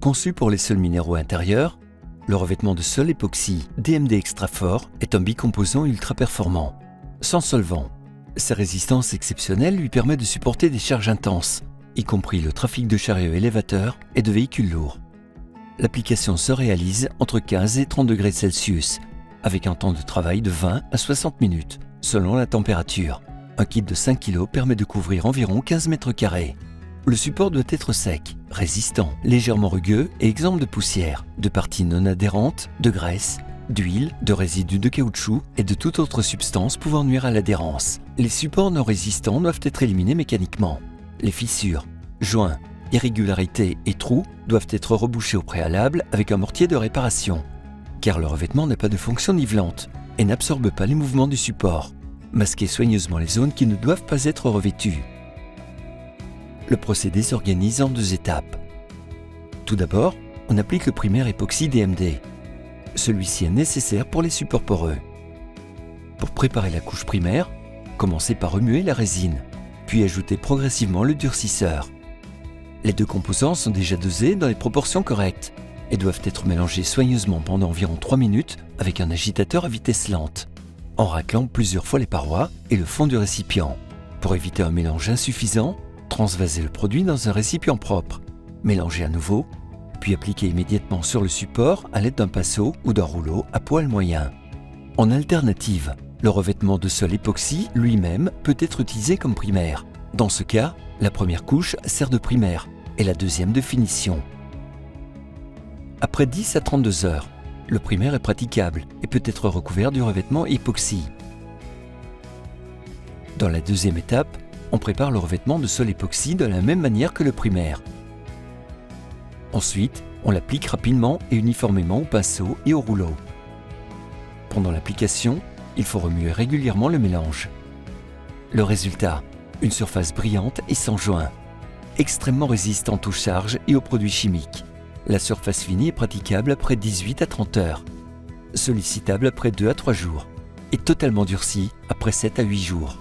Conçu pour les sols minéraux intérieurs, le revêtement de sol époxy DMD Extra Fort est un bicomposant ultra performant. Sans solvant, sa résistance exceptionnelle lui permet de supporter des charges intenses, y compris le trafic de chariots élévateurs et de véhicules lourds. L'application se réalise entre 15 et 30 degrés Celsius, avec un temps de travail de 20 à 60 minutes, selon la température. Un kit de 5 kg permet de couvrir environ 15 mètres carrés. Le support doit être sec, résistant, légèrement rugueux et exempt de poussière, de parties non adhérentes, de graisse, d'huile, de résidus de caoutchouc et de toute autre substance pouvant nuire à l'adhérence. Les supports non résistants doivent être éliminés mécaniquement. Les fissures, joints, irrégularités et trous doivent être rebouchés au préalable avec un mortier de réparation, car le revêtement n'a pas de fonction nivelante et n'absorbe pas les mouvements du support. Masquez soigneusement les zones qui ne doivent pas être revêtues. Le procédé s'organise en 2 étapes. Tout d'abord, on applique le primaire époxy DMD. Celui-ci est nécessaire pour les supports poreux. Pour préparer la couche primaire, commencez par remuer la résine, puis ajoutez progressivement le durcisseur. Les 2 composants sont déjà dosés dans les proportions correctes et doivent être mélangés soigneusement pendant environ 3 minutes avec un agitateur à vitesse lente, en raclant plusieurs fois les parois et le fond du récipient. Pour éviter un mélange insuffisant, transvasez le produit dans un récipient propre, mélangez à nouveau, puis appliquez immédiatement sur le support à l'aide d'un pinceau ou d'un rouleau à poil moyen. En alternative, le revêtement de sol époxy lui-même peut être utilisé comme primaire. Dans ce cas, la première couche sert de primaire et la deuxième de finition. Après 10 à 32 heures, le primaire est praticable et peut être recouvert du revêtement époxy. Dans la deuxième étape, on prépare le revêtement de sol époxy de la même manière que le primaire. Ensuite, on l'applique rapidement et uniformément au pinceau et au rouleau. Pendant l'application, il faut remuer régulièrement le mélange. Le résultat, une surface brillante et sans joint, extrêmement résistante aux charges et aux produits chimiques. La surface finie est praticable après 18 à 30 heures, sollicitable après 2 à 3 jours et totalement durcie après 7 à 8 jours.